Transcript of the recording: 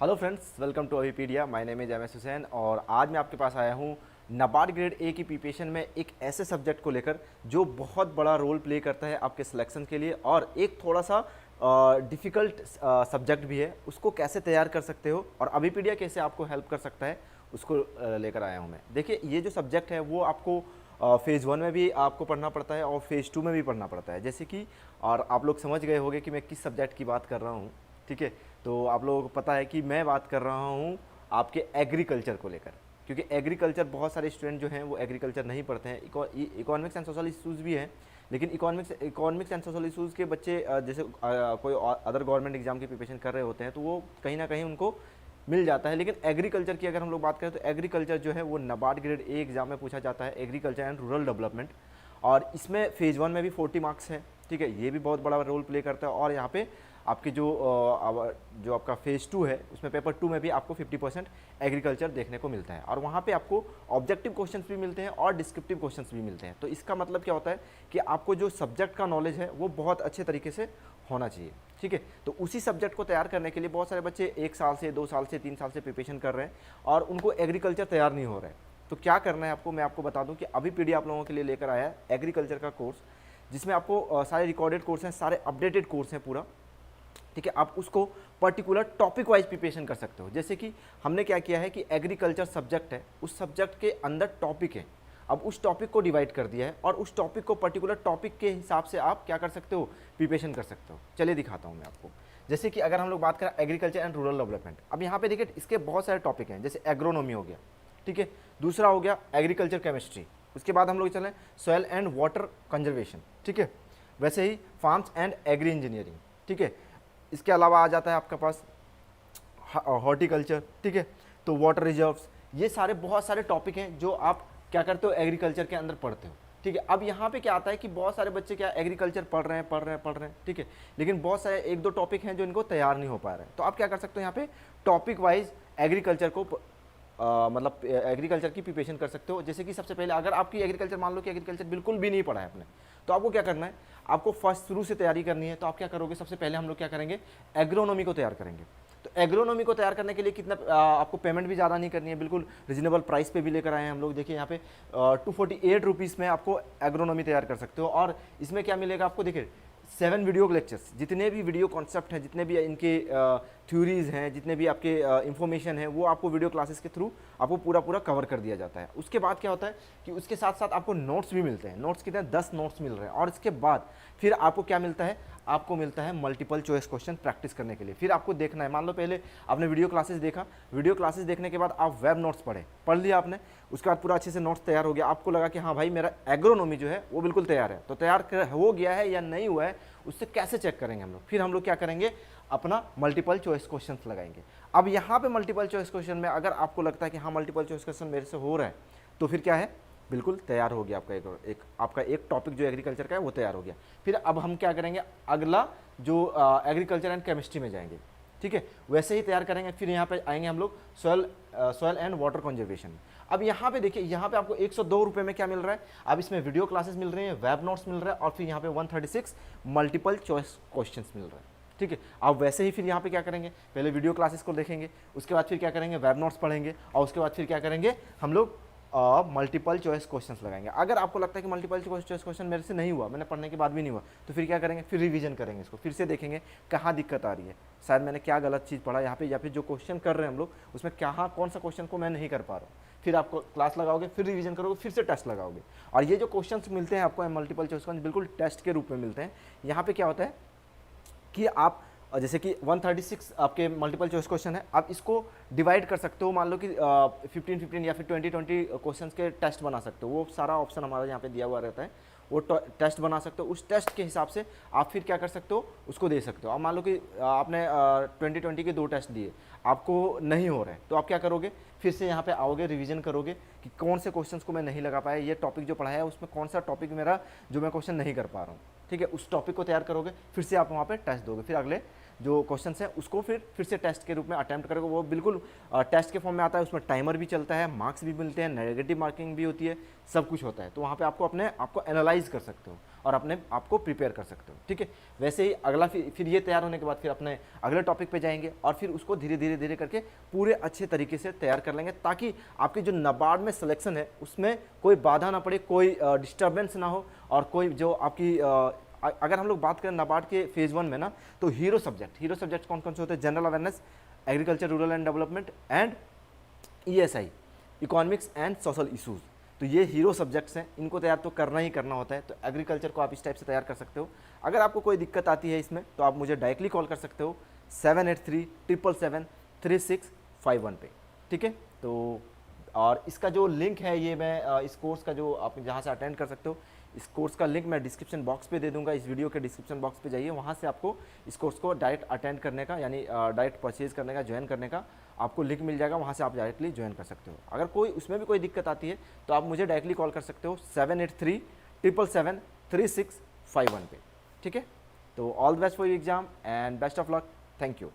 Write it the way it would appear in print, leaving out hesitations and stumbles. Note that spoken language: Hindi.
Hello friends, welcome to Abhipedia. My name is M S Hussain और आज मैं आपके पास आया हूँ नाबार्ड ग्रेड ए की प्रिपरेशन में एक ऐसे सब्जेक्ट को लेकर जो बहुत बड़ा रोल प्ले करता है आपके सिलेक्शन के लिए और एक थोड़ा सा डिफ़िकल्ट सब्जेक्ट भी है। उसको कैसे तैयार कर सकते हो और अभिपीडिया कैसे आपको हेल्प कर सकता है उसको लेकर आया हूँ मैं। देखिए, ये जो सब्जेक्ट है वो आपको फ़ेज़ 1 में भी आपको पढ़ना पड़ता है और फ़ेज़ 2 में भी पढ़ना पड़ता है। जैसे कि और आप लोग समझ गए होंगे कि मैं किस सब्जेक्ट की बात कर रहा हूँ। ठीक है, तो आप लोगों को पता है कि मैं बात कर रहा हूँ आपके एग्रीकल्चर को लेकर, क्योंकि एग्रीकल्चर बहुत सारे स्टूडेंट जो हैं वो एग्रीकल्चर नहीं पढ़ते हैं। इकोनॉमिक्स एंड सोशल इशूज़ भी हैं, लेकिन इकोनॉमिक्स एंड सोशल इशूज़ के बच्चे जैसे कोई अदर गवर्नमेंट एग्जाम की प्रिपरेशन कर रहे होते हैं तो वो कहीं ना कहीं उनको मिल जाता है। लेकिन एग्रीकल्चर की अगर हम लोग बात करें तो एग्रीकल्चर जो है वो नाबार्ड ग्रेड ए एग्जाम में पूछा जाता है, एग्रीकल्चर एंड रूरल डेवलपमेंट। और इसमें फ़ेज़ 1 में भी 40 मार्क्स हैं। ठीक है, ये भी बहुत बड़ा रोल प्ले करता है। और यहाँ पे आपकी जो आपका फ़ेज़ 2 है उसमें पेपर 2 में भी आपको 50% एग्रीकल्चर देखने को मिलता है और वहाँ पे आपको ऑब्जेक्टिव क्वेश्चंस भी मिलते हैं और डिस्क्रिप्टिव क्वेश्चंस भी मिलते हैं। तो इसका मतलब क्या होता है कि आपको जो सब्जेक्ट का नॉलेज है वो बहुत अच्छे तरीके से होना चाहिए। ठीक है, तो उसी सब्जेक्ट को तैयार करने के लिए बहुत सारे बच्चे 1 साल से 2 साल से 3 साल से प्रिपरेशन कर रहे हैं और उनको एग्रीकल्चर तैयार नहीं हो रहा है। तो क्या करना है आपको, मैं आपको बता दूं कि अभी पीडी आप लोगों के लिए लेकर आया है एग्रीकल्चर का कोर्स, जिसमें आपको सारे रिकॉर्डेड कोर्स हैं, सारे अपडेटेड कोर्स हैं पूरा। ठीक है, आप उसको पर्टिकुलर टॉपिक वाइज प्रिपरेशन कर सकते हो। जैसे कि हमने क्या किया है कि एग्रीकल्चर सब्जेक्ट है, उस सब्जेक्ट के अंदर टॉपिक है, अब उस टॉपिक को डिवाइड कर दिया है और उस टॉपिक को पर्टिकुलर टॉपिक के हिसाब से आप क्या कर सकते हो, प्रिपरेशन कर सकते हो। चलिए दिखाता हूँ मैं आपको। जैसे कि अगर हम लोग बात करें एग्रीकल्चर एंड रूरल डेवलपमेंट, अब यहाँ पे देखिए इसके बहुत सारे टॉपिक हैं। जैसे एग्रोनॉमी हो गया, ठीक है, दूसरा हो गया एग्रीकल्चर केमिस्ट्री, उसके बाद हम लोग चलें सॉइल एंड वाटर कंजर्वेशन, ठीक है, वैसे ही फार्म्स एंड एग्री इंजीनियरिंग, ठीक है। इसके अलावा आ जाता है आपके पास हॉर्टिकल्चर, ठीक है, तो वाटर रिजर्व्स, ये सारे बहुत सारे टॉपिक हैं जो आप क्या करते हो एग्रीकल्चर के अंदर पढ़ते हो। ठीक है, अब यहाँ पे क्या आता है कि बहुत सारे बच्चे क्या एग्रीकल्चर पढ़ रहे हैं, ठीक है, लेकिन बहुत सारे 1-2 टॉपिक हैं जो इनको तैयार नहीं हो पा रहे हैं। तो आप क्या कर सकते हो, यहाँ पे टॉपिक वाइज एग्रीकल्चर को मतलब एग्रीकल्चर की प्रिपरेशन कर सकते हो। जैसे कि सबसे पहले अगर आपकी एग्रीकल्चर, मान लो कि एग्रीकल्चर बिल्कुल भी नहीं पढ़ा है आपने, तो आपको क्या करना है, आपको फर्स्ट शुरू से तैयारी करनी है। तो आप क्या करोगे, सबसे पहले हम लोग क्या करेंगे, एग्रोनॉमी को तैयार करेंगे। तो एग्रोनॉमी को तैयार करने के लिए कितना आपको पेमेंट भी ज़्यादा नहीं करनी है, बिल्कुल रिजनेबल प्राइस पे भी लेकर आए हैं हम लोग। देखिए यहाँ पे 248 रुपीज़ में आपको एग्रोनॉमी तैयार कर सकते हो। और इसमें क्या मिलेगा आपको, देखिए 7 वीडियो लेक्चर्स, जितने भी वीडियो कॉन्सेप्ट हैं, जितने भी इनके थ्योरीज हैं, जितने भी आपके इन्फॉर्मेशन है, वो आपको वीडियो क्लासेस के थ्रू आपको पूरा कवर कर दिया जाता है। उसके बाद क्या होता है कि उसके साथ साथ आपको नोट्स भी मिलते हैं। नोट्स कितने, 10 नोट्स मिल रहे हैं। और इसके बाद फिर आपको क्या मिलता है, आपको मिलता है मल्टीपल चॉइस क्वेश्चन प्रैक्टिस करने के लिए। फिर आपको देखना है, मान लो पहले आपने वीडियो क्लासेस देखा, वीडियो क्लासेस देखने के बाद आप वेब नोट्स पढ़ लिया आपने, उसके बाद पूरा अच्छे से नोट्स तैयार हो गया, आपको लगा कि हाँ भाई मेरा एग्रोनॉमी जो है वो बिल्कुल तैयार है। तो तैयार हो गया है या नहीं हुआ है, उससे कैसे चेक करेंगे हम लोग, फिर हम लोग क्या करेंगे, अपना मल्टीपल चॉइस क्वेश्चंस लगाएंगे। अब यहाँ पे मल्टीपल चॉइस क्वेश्चन में अगर आपको लगता है कि हाँ मल्टीपल चॉइस क्वेश्चन मेरे से हो रहा है, तो फिर क्या है, बिल्कुल तैयार हो गया आपका एक टॉपिक जो एग्रीकल्चर का है वो तैयार हो गया। फिर अब हम क्या करेंगे, अगला जो एग्रीकल्चर एंड केमिस्ट्री में जाएंगे, ठीक है, वैसे ही तैयार करेंगे। फिर यहाँ पे आएंगे हम लोग सॉइल एंड वाटर कंजर्वेशन। अब यहाँ पे देखिए, यहाँ पे आपको 102 रुपये में क्या मिल रहा है, अब इसमें वीडियो क्लासेस मिल रही हैं, वेब नोट्स मिल रहा है और फिर यहाँ पे 136 मल्टीपल चॉइस क्वेश्चंस मिल रहा है। ठीक है, अब वैसे ही फिर यहाँ पे क्या करेंगे, पहले वीडियो क्लासेस को देखेंगे, उसके बाद फिर क्या करेंगे, वेब नोट्स पढ़ेंगे और उसके बाद फिर क्या करेंगे, हम लोग मल्टीपल चॉइस क्वेश्चंस लगाएंगे। अगर आपको लगता है कि मल्टीपल चॉइस क्वेश्चन मेरे से नहीं हुआ, मैंने पढ़ने के बाद भी नहीं हुआ, तो फिर क्या करेंगे, फिर रिवीजन करेंगे, इसको फिर से देखेंगे कहाँ दिक्कत आ रही है, शायद मैंने क्या गलत चीज़ पढ़ा यहाँ पे, या फिर जो क्वेश्चन कर रहे हैं हम लोग उसमें कहाँ कौन सा क्वेश्चन को मैं नहीं कर पा रहा हूँ। फिर आपको क्लास लगाओगे, फिर रिवीजन करोगे, फिर से टेस्ट लगाओगे। और ये जो क्वेश्चंस मिलते हैं आपको मल्टीपल चॉइस क्वेश्चन बिल्कुल टेस्ट के रूप में मिलते हैं। यहाँ पे क्या होता है कि आप जैसे कि 136 आपके मल्टीपल चॉइस क्वेश्चन है, आप इसको डिवाइड कर सकते हो, मान लो कि 15-15 या फिर 20-20 क्वेश्चंस के टेस्ट बना सकते हो। वो सारा ऑप्शन हमारा यहाँ पे दिया हुआ रहता है, वो टेस्ट बना सकते हो। उस टेस्ट के हिसाब से आप फिर क्या कर सकते हो, उसको दे सकते हो। अब मान लो कि आपने 2020 के 2 टेस्ट दिए, आपको नहीं हो रहा है, तो आप क्या करोगे, फिर से यहाँ पे आओगे, रिवीजन करोगे कि कौन से क्वेश्चंस को मैं नहीं लगा पाया, ये टॉपिक जो पढ़ाया है उसमें कौन सा टॉपिक मेरा जो मैं क्वेश्चन नहीं कर पा रहा हूँ, ठीक है, उस टॉपिक को तैयार करोगे, फिर से आप वहाँ पे टेस्ट दोगे। फिर अगले जो क्वेश्चन है उसको फिर से टेस्ट के रूप में अटैम्प्ट करोगे। वो बिल्कुल टेस्ट के फॉर्म में आता है, उसमें टाइमर भी चलता है, मार्क्स भी मिलते हैं, नेगेटिव मार्किंग भी होती है, सब कुछ होता है। तो वहाँ पे आपको अपने आपको एनालाइज कर सकते हो और अपने आपको प्रिपेयर कर सकते हो, ठीक है। वैसे ही अगला फिर ये तैयार होने के बाद फिर अपने अगले टॉपिक पे जाएंगे और फिर उसको धीरे धीरे धीरे करके पूरे अच्छे तरीके से तैयार कर लेंगे, ताकि आपकी जो नाबार्ड में सिलेक्शन है उसमें कोई बाधा ना पड़े, कोई डिस्टर्बेंस ना हो, और कोई जो आपकी अगर हम लोग बात करें नाबार्ड के फेज़ 1 में ना, तो हीरो सब्जेक्ट कौन कौन से होते हैं? General awareness, agriculture rural and development and ESI, economics and social issues. तो ये हीरो सब्जेक्ट्स हैं, इनको तैयार तो करना ही करना होता है। तो एग्रीकल्चर को आप इस टाइप से तैयार कर सकते हो। अगर आपको कोई दिक्कत आती है इसमें तो आप मुझे डायरेक्टली कॉल कर सकते हो 7837773651 पे, ठीक है। तो और इसका जो लिंक है ये मैं इस कोर्स का जो आप जहाँ से अटेंड कर सकते हो, इस कोर्स का लिंक मैं डिस्क्रिप्शन बॉक्स पे दे दूंगा। इस वीडियो के डिस्क्रिप्शन बॉक्स पे जाइए, वहाँ से आपको इस कोर्स को डायरेक्ट अटेंड करने का, यानी डायरेक्ट परचेज करने का, ज्वाइन करने का आपको लिंक मिल जाएगा। वहाँ से आप डायरेक्टली ज्वाइन कर सकते हो। अगर कोई उसमें भी कोई दिक्कत आती है तो आप मुझे डायरेक्टली कॉल कर सकते हो 7837773651 पे, ठीक है। तो all the best for your exam and best of luck. Thank you.